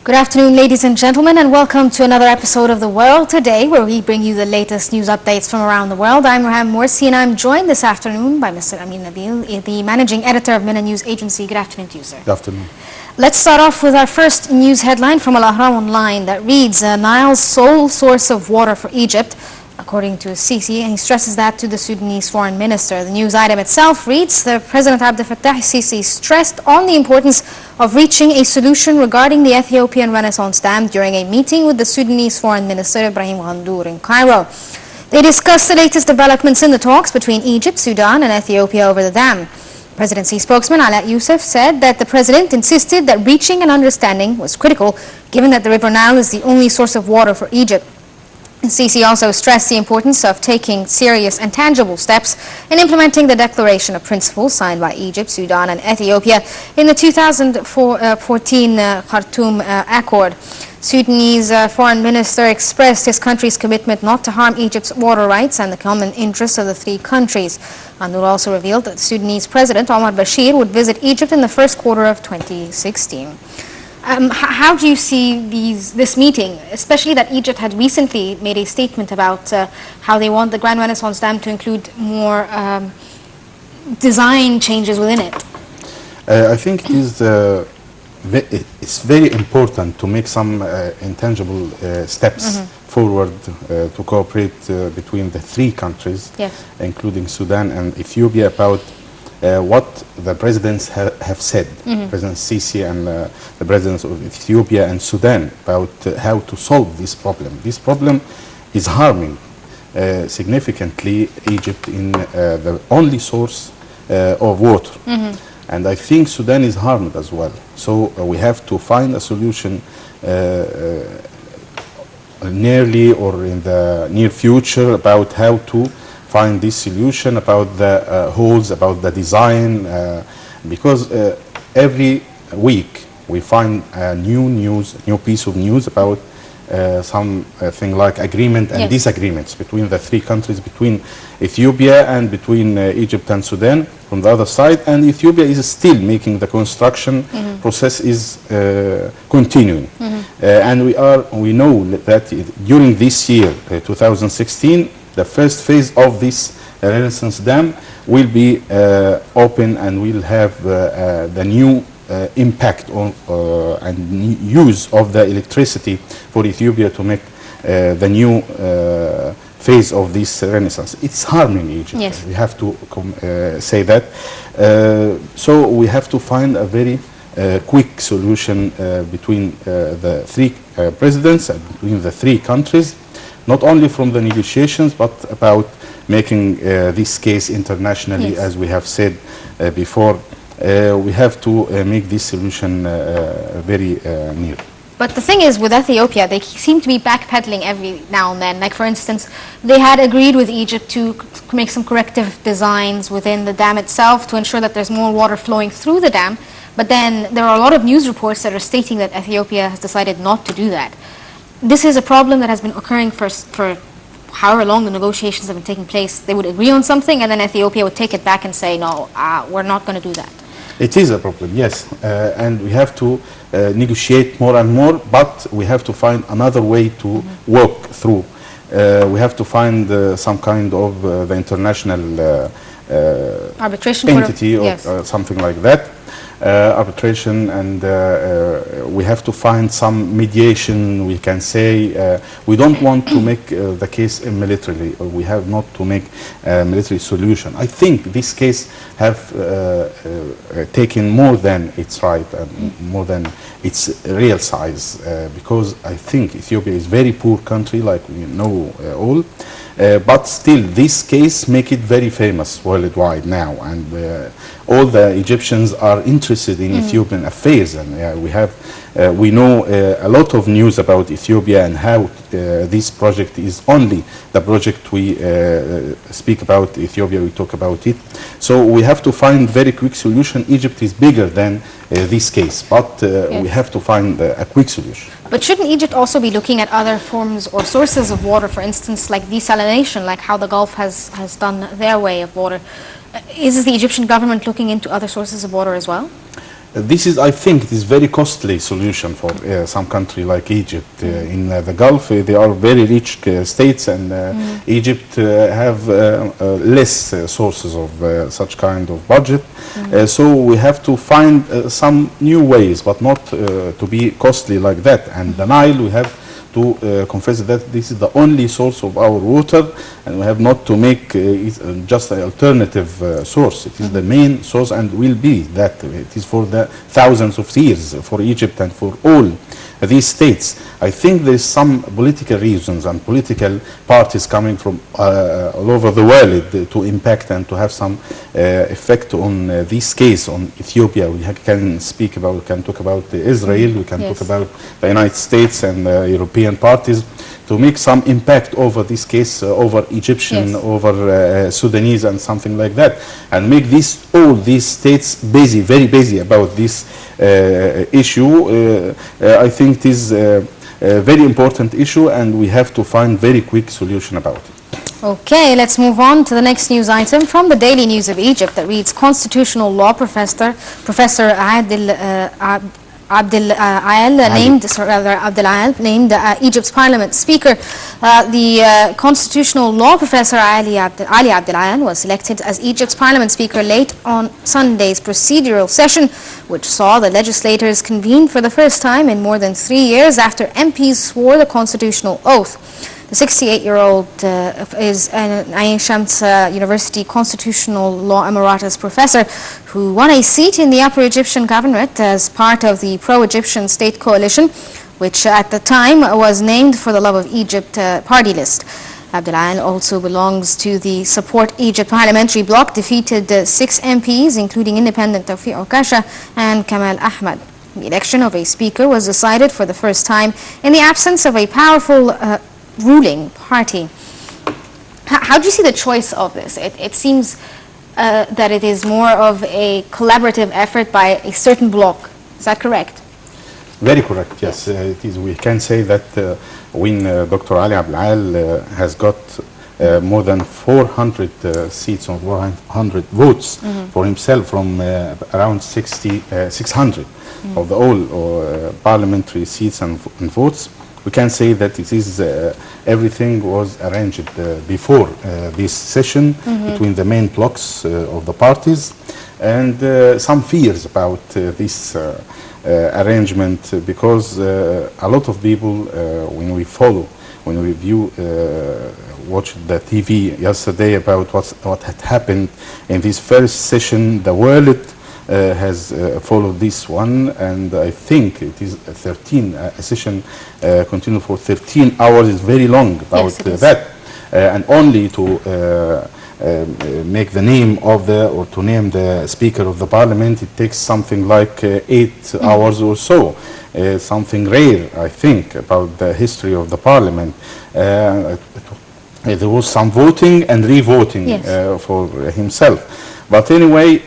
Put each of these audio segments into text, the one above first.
Good afternoon, ladies and gentlemen, and welcome to another episode of The World Today, where we bring you the latest news updates from around the world. I'm Raham Morsi, and I'm joined this afternoon by Mr. Amin Nabil, the managing editor of Mina News Agency. Good afternoon to you, sir. Good afternoon. Let's start off with our first news headline from Al Ahram Online that reads, Nile's sole source of water for Egypt, according to Sisi, and he stresses that to the Sudanese foreign minister. The news item itself reads, the President Abdel Fattah Sisi stressed on the importance of reaching a solution regarding the Ethiopian Renaissance Dam during a meeting with the Sudanese foreign minister Ibrahim Ghandour in Cairo. They discussed the latest developments in the talks between Egypt, Sudan and Ethiopia over the dam. Presidency spokesman Ala Youssef said that the president insisted that reaching an understanding was critical, given that the River Nile is the only source of water for Egypt. Sisi also stressed the importance of taking serious and tangible steps in implementing the Declaration of Principles signed by Egypt, Sudan and Ethiopia in the 2014 Khartoum Accord. Sudanese foreign minister expressed his country's commitment not to harm Egypt's water rights and the common interests of the three countries. Ghandour also revealed that the Sudanese president Omar Bashir would visit Egypt in the first quarter of 2016. How do you see this meeting, especially that Egypt had recently made a statement about how they want the Grand Renaissance Dam to include more design changes within it? I think it's very important to make some intangible steps forward to cooperate between the three countries, including Sudan and Ethiopia, about what the presidents have said, President Sisi and the presidents of Ethiopia and Sudan, about how to solve this problem. This problem is harming significantly Egypt in the only source of water. And I think Sudan is harmed as well. So we have to find a solution nearly or in the near future about how to find this solution, about the holes, about the design, because every week we find a new piece of news about something like agreement and disagreements between the three countries, between Ethiopia and between Egypt and Sudan from the other side, and Ethiopia is still making the construction process is continuing. And we know that during this year, 2016, the first phase of this Renaissance Dam will be open and will have the new impact on and use of the electricity for Ethiopia to make the new phase of this Renaissance. It's harming Egypt. Yes. We have to say that. So we have to find a very quick solution between the three presidents and between the three countries, not only from the negotiations, but about making this case internationally, as we have said before. We have to make this solution very near. But the thing is, with Ethiopia, they seem to be backpedaling every now and then. Like, for instance, they had agreed with Egypt to make some corrective designs within the dam itself to ensure that there's more water flowing through the dam. But then there are a lot of news reports that are stating that Ethiopia has decided not to do that. This is a problem that has been occurring for however long the negotiations have been taking place. They would agree on something and then Ethiopia would take it back and say, no, we're not going to do that. It is a problem, yes. And we have to negotiate more and more, but we have to find another way to work through. We have to find some kind of the international arbitration entity or something like that. Arbitration, and we have to find some mediation. We can say we don't want to make the case militarily, or we have not to make a military solution. I think this case have taken more than its right and more than its real size, because I think Ethiopia is a very poor country, like we know all. But still, this case make it very famous worldwide now, and all the Egyptians are interested in Ethiopian affairs, and we know a lot of news about Ethiopia and how this project is only the project we speak about Ethiopia, we talk about it. So we have to find very quick solution. Egypt is bigger than this case, but we have to find a quick solution. But shouldn't Egypt also be looking at other forms or sources of water, for instance, like desalination, like how the Gulf has done their way of water? Is the Egyptian government looking into other sources of water as well? This is, I think, it is very costly solution for some country like Egypt. In the Gulf, they are very rich states, and Egypt have less sources of such kind of budget. So we have to find some new ways, but not to be costly like that. And the Nile, we have to confess that this is the only source of our water, and we have not to make it just an alternative source. It is the main source, and will be that. It is for the thousands of years for Egypt and for all these states. I think there is some political reasons and political parties coming from all over the world to impact and to have some effect on this case on Ethiopia. We can talk about Israel, we can talk about the United States and European parties to make some impact over this case, over Egyptian, over Sudanese and something like that, and make all these states busy, very busy about this issue. I think it is a very important issue, and we have to find very quick solution about it. Okay, let's move on to the next news item from the Daily News of Egypt that reads: Constitutional Law Professor Abdel Al named Egypt's Parliament Speaker. The Constitutional Law Professor Ali Abdel Al was elected as Egypt's Parliament Speaker late on Sunday's procedural session, which saw the legislators convene for the first time in more than 3 years after MPs swore the constitutional oath. The 68-year-old is an Ain Shams University Constitutional Law Emeritus professor who won a seat in the Upper Egyptian Governorate as part of the pro-Egyptian state coalition, which at the time was named for the Love of Egypt party list. Abdel also belongs to the Support Egypt parliamentary bloc, defeated 6 MPs, including independent Tawfiq Okasha and Kamal Ahmad. The election of a speaker was decided for the first time in the absence of a powerful ruling party. How do you see the choice of this? It seems that it is more of a collaborative effort by a certain bloc. Is that correct? Very correct, yes. It is. We can say that when Dr. Ali Abdel Al has got more than 400 seats or 400 votes for himself from around 600 of the all parliamentary seats and votes, we can say that it is everything was arranged before this session between the main blocks of the parties, and some fears about this arrangement, because a lot of people, when we watched the TV yesterday about what had happened in this first session, the world has followed this one, and I think it is 13 a session continue for 13 hours is very long about that, and only to make the name of or to name the Speaker of the Parliament, it takes something like 8 hours or so, something rare, I think, about the history of the Parliament. There was some voting and re-voting for himself. But anyway,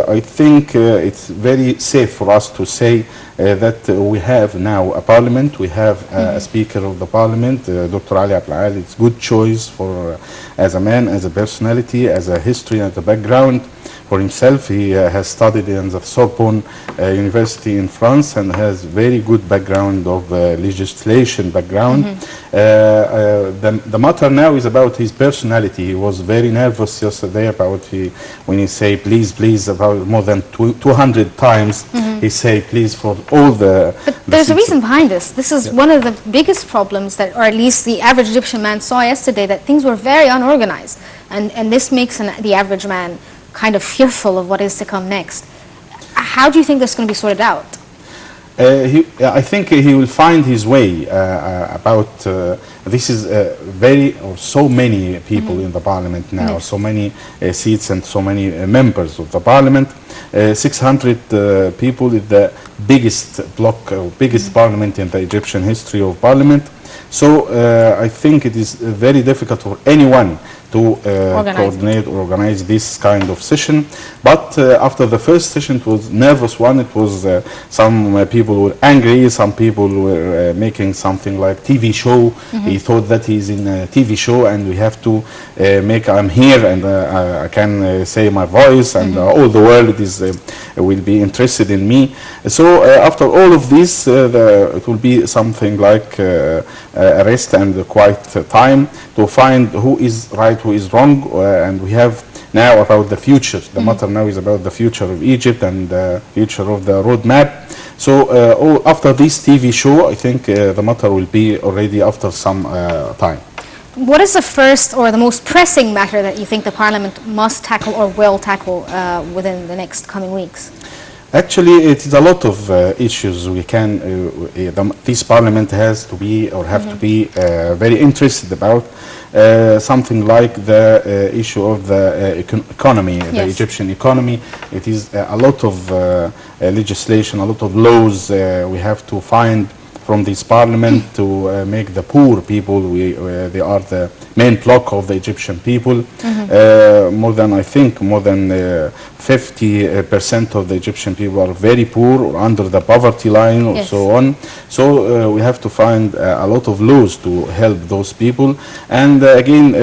I think it's very safe for us to say that we have now a parliament, we have a Speaker of the Parliament, Dr. Ali Abdel Al. It's good choice for as a man, as a personality, as a history, and a background for himself. He has studied in the Sorbonne University in France and has very good background of legislation background. The matter now is about his personality. He was very nervous yesterday about when he say please, please, about more than 200 times he say please for all the... But there's a reason behind this. This is one of the biggest problems that, or at least the average Egyptian man saw yesterday, that things were very unorganized. And this makes the average man kind of fearful of what is to come next. How do you think this is going to be sorted out? I think he will find his way about this is so many people in the parliament now, so many seats and so many members of the parliament. 600 people is the biggest bloc, biggest parliament in the Egyptian history of parliament. So I think it is very difficult for anyone to coordinate or organize this kind of session. But after the first session, it was nervous one. It was some people were angry, some people were making something like TV show. He thought that he's in a TV show and we have to make, I'm here and I can say my voice and all the world is will be interested in me. So after all of this, it will be something like a rest and quiet time to find who is right, who is wrong, and we have now about the future. The matter now is about the future of Egypt and the future of the roadmap. So after this TV show, I think the matter will be already after some time. What is the first or the most pressing matter that you think the Parliament must tackle or will tackle within the next coming weeks? Actually, it is a lot of issues we can, this Parliament has to be or have to be very interested about. Something like the issue of the economy, the Egyptian economy. It is a lot of legislation, a lot of laws we have to find from this Parliament to make the poor people, they are the main block of the Egyptian people. More than, I think, more than 50% of the Egyptian people are very poor or under the poverty line or so on. So we have to find a lot of laws to help those people. And again,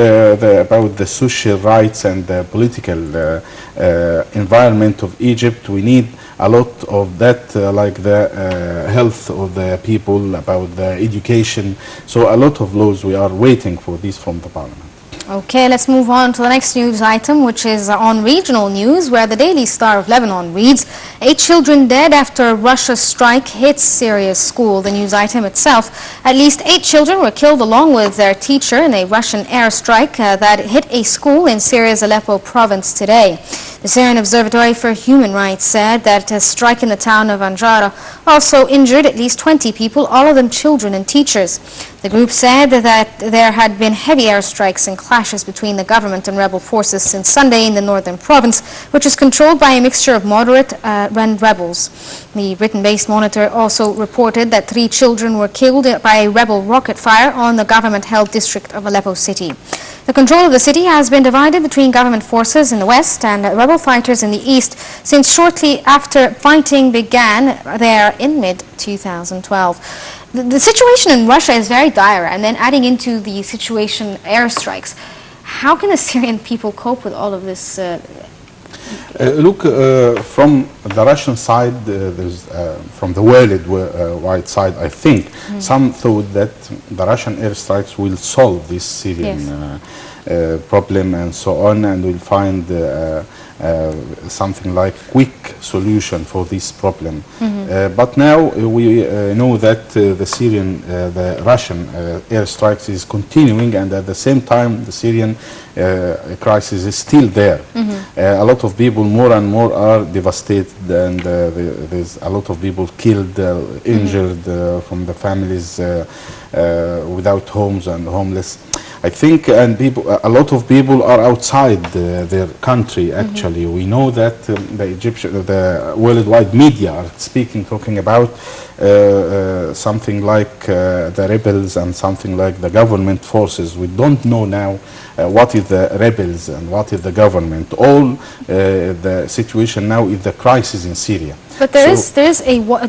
about the social rights and the political environment of Egypt, we need a lot of that, like the health of the people, about the education. So a lot of laws, we are waiting for this from the Parliament. Okay, let's move on to the next news item, which is on regional news, where the Daily Star of Lebanon reads, 8 children dead after Russia's strike hits Syria's school. The news item itself, at least 8 children were killed along with their teacher in a Russian airstrike that hit a school in Syria's Aleppo province today. The Syrian Observatory for Human Rights said that a strike in the town of Anjara also injured at least 20 people, all of them children and teachers. The group said that there had been heavy airstrikes and clashes between the government and rebel forces since Sunday in the northern province, which is controlled by a mixture of moderate and rebels. The Britain-based Monitor also reported that 3 children were killed by a rebel rocket fire on the government-held district of Aleppo city. The control of the city has been divided between government forces in the west and rebel fighters in the east since shortly after fighting began there in mid-2012. The situation in Russia is very dire, and then adding into the situation airstrikes. How can the Syrian people cope with all of this? Look, from the Russian side, from the worldwide side, I think, some thought that the Russian airstrikes will solve this Syrian problem and so on, and will find something like quick solution for this problem. But now we know that the Russian airstrikes is continuing, and at the same time the Syrian crisis is still there. A lot of people, more and more, are devastated, and there's a lot of people killed, injured, from the families without homes and homeless. I think, and a lot of people are outside their country. Actually, we know that the worldwide media are talking about something like the rebels and something like the government forces. We don't know now what is the rebels and what is the government. All the situation now is the crisis in Syria. But there is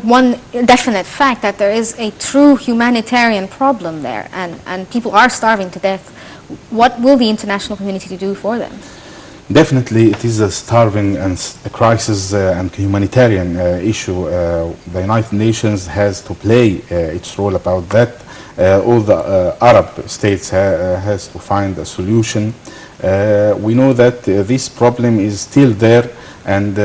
one definite fact that there is a true humanitarian problem there, and people are starving to death. What will the international community do for them? Definitely, it is a starving and a crisis and humanitarian issue. The United Nations has to play its role about that. All the Arab states has to find a solution. We know that this problem is still there, and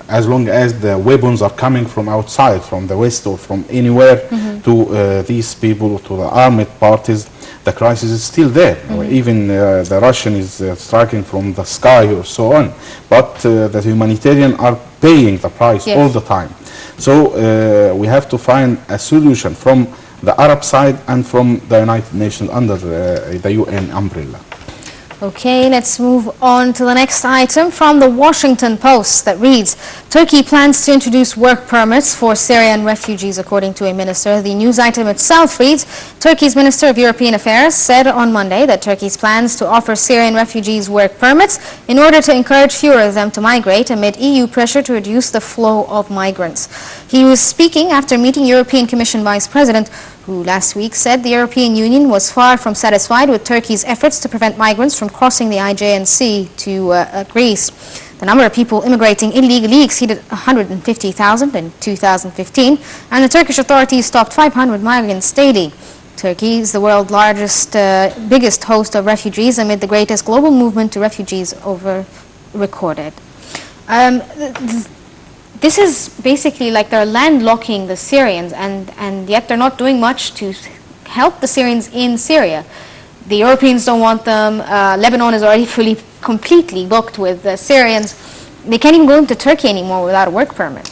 as long as the weapons are coming from outside, from the West or from anywhere to these people, to the armed parties, the crisis is still there. Even the Russian is striking from the sky or so on. But the humanitarian are paying the price all the time. So we have to find a solution from the Arab side and from the United Nations under the UN umbrella. Okay, let's move on to the next item from the Washington Post that reads, Turkey plans to introduce work permits for Syrian refugees, according to a minister. The news item itself reads, Turkey's Minister of European Affairs said on Monday that Turkey's plans to offer Syrian refugees work permits in order to encourage fewer of them to migrate amid EU pressure to reduce the flow of migrants. He was speaking after meeting European Commission Vice President, who last week said the European Union was far from satisfied with Turkey's efforts to prevent migrants from crossing the Aegean Sea to Greece. The number of people immigrating illegally exceeded 150,000 in 2015, and the Turkish authorities stopped 500 migrants daily. Turkey is the world's largest, biggest host of refugees amid the greatest global movement to refugees ever recorded. This is basically like they're landlocking the Syrians, and yet they're not doing much to help the Syrians in Syria. The Europeans don't want them. Lebanon is already completely booked with Syrians. They can't even go into Turkey anymore without a work permit.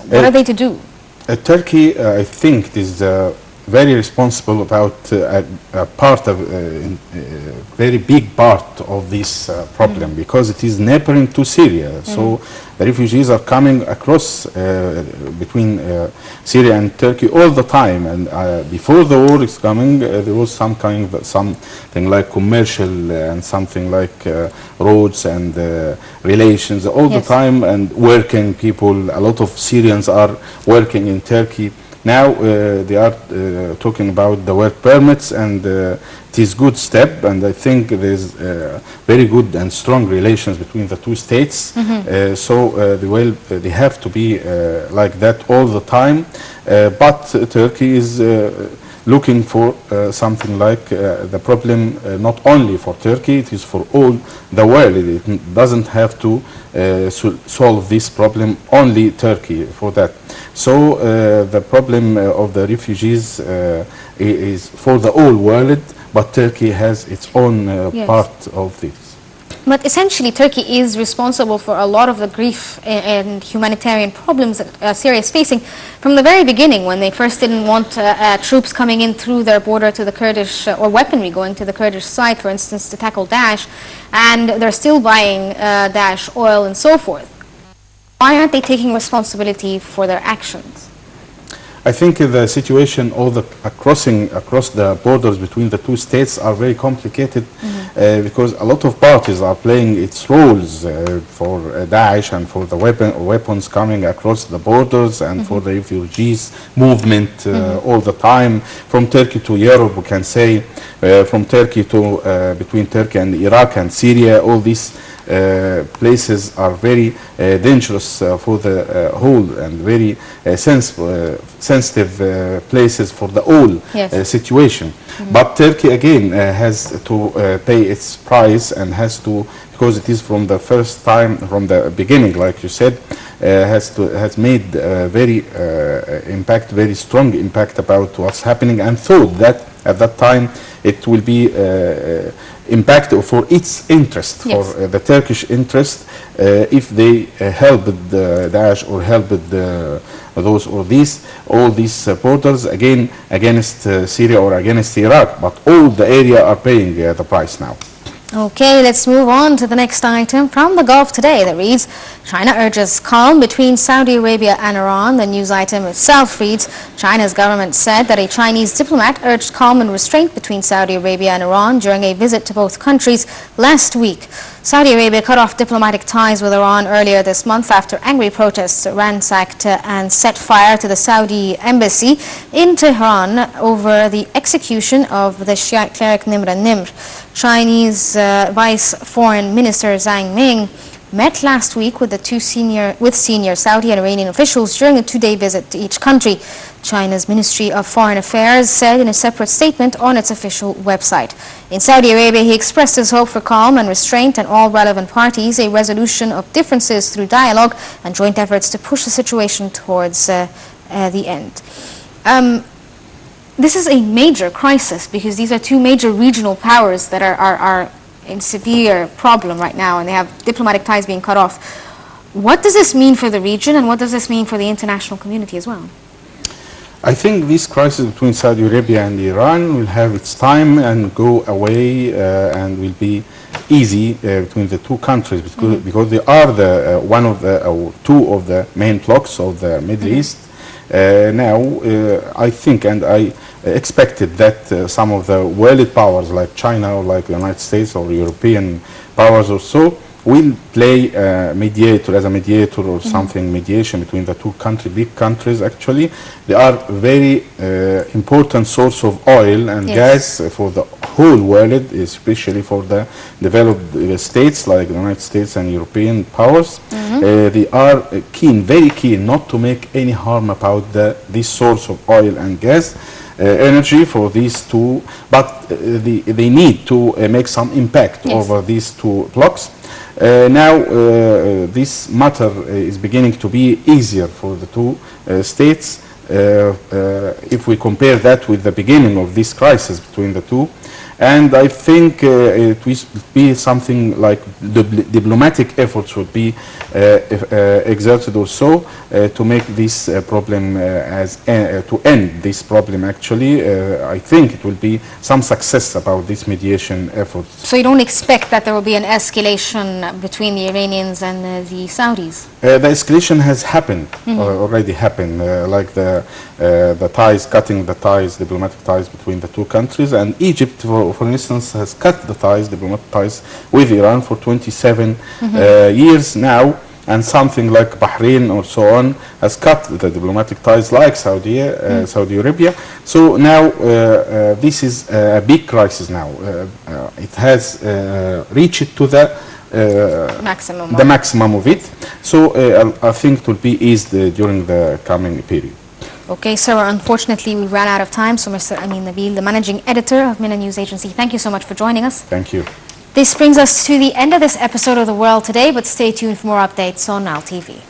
What are they to do? Turkey, I think, is very responsible about a part of very big part of this problem, because it is neighboring to Syria. So the refugees are coming across between Syria and Turkey all the time. And before the war is coming, there was something like commercial and something like roads and relations all the time, and working people. A lot of Syrians are working in Turkey. Now they are talking about the work permits, and it is good step, and I think there is very good and strong relations between the two states. So they have to be like that all the time. But Turkey is looking for something like the problem not only for Turkey, it is for all the world. It doesn't have to solve this problem only Turkey for that. So the problem of the refugees is for the whole world, but Turkey has its own part of this. But essentially, Turkey is responsible for a lot of the grief and humanitarian problems that Syria is facing from the very beginning, when they first didn't want troops coming in through their border to the Kurdish, or weaponry going to the Kurdish side, for instance, to tackle Daesh, and they're still buying Daesh oil and so forth. Why aren't they taking responsibility for their actions? I think the situation, all the crossing across the borders between the two states are very complicated, because a lot of parties are playing its roles for Daesh and for the weapons coming across the borders, and for the refugees movement all the time from Turkey to Europe, we can say, from Turkey to between Turkey and Iraq and Syria. All these places are very dangerous for the whole, and very sensitive places for the whole situation. But Turkey again has to pay its price, and has to, because it is from the first time, from the beginning, like you said, has made very strong impact about what's happening, and thought that at that time it will be impact for its interest, for the Turkish interest, if they helped Daesh or helped those or all these borders again against Syria or against Iraq. But all the area are paying the price now. Okay, let's move on to the next item from the Gulf Today that reads, China urges calm between Saudi Arabia and Iran. The news item itself reads, China's government said that a Chinese diplomat urged calm and restraint between Saudi Arabia and Iran during a visit to both countries last week. Saudi Arabia cut off diplomatic ties with Iran earlier this month after angry protests ransacked and set fire to the Saudi embassy in Tehran over the execution of the Shiite cleric Nimr al-Nimr. Chinese Vice Foreign Minister Zhang Ming met last week with senior Saudi and Iranian officials during a two-day visit to each country. China's Ministry of Foreign Affairs said in a separate statement on its official website. In Saudi Arabia, he expressed his hope for calm and restraint and all relevant parties, a resolution of differences through dialogue, and joint efforts to push the situation towards the end. This is a major crisis, because these are two major regional powers that are in severe problem right now, and they have diplomatic ties being cut off. What does this mean for the region, and what does this mean for the international community as well? I think this crisis between Saudi Arabia and Iran will have its time and go away and will be easy between the two countries because they are the one of the two of the main blocs of the Middle East. Now, I think and I expected that some of the world powers like China or like the United States or European powers or so will play mediator as a mediator or something, mediation between the two big countries. Actually, they are very important source of oil and gas for the whole world, especially for the developed states like the United States and European powers. They are keen, very keen, not to make any harm about this source of oil and gas. Energy for these two, but they need to make some impact over these two blocks. Now this matter is beginning to be easier for the two states if we compare that with the beginning of this crisis between the two. And I think it will be something like diplomatic efforts would be exerted also to make this problem to end this problem. Actually, I think it will be some success about this mediation efforts. So you don't expect that there will be an escalation between the Iranians and the Saudis? The escalation has happened, already happened, like the ties, cutting the ties, diplomatic ties between the two countries, and Egypt, for instance, has cut the ties, diplomatic ties with Iran for 27 years now, and something like Bahrain or so on has cut the diplomatic ties like Saudi Arabia. So now this is a big crisis now. It has reached to the maximum of it. So I think it will be eased during the coming period. Okay, sir, unfortunately we ran out of time. So Mr. Amin Nabil, the managing editor of MENA News Agency, thank you so much for joining us. Thank you. This brings us to the end of this episode of The World Today, but stay tuned for more updates on Nile TV.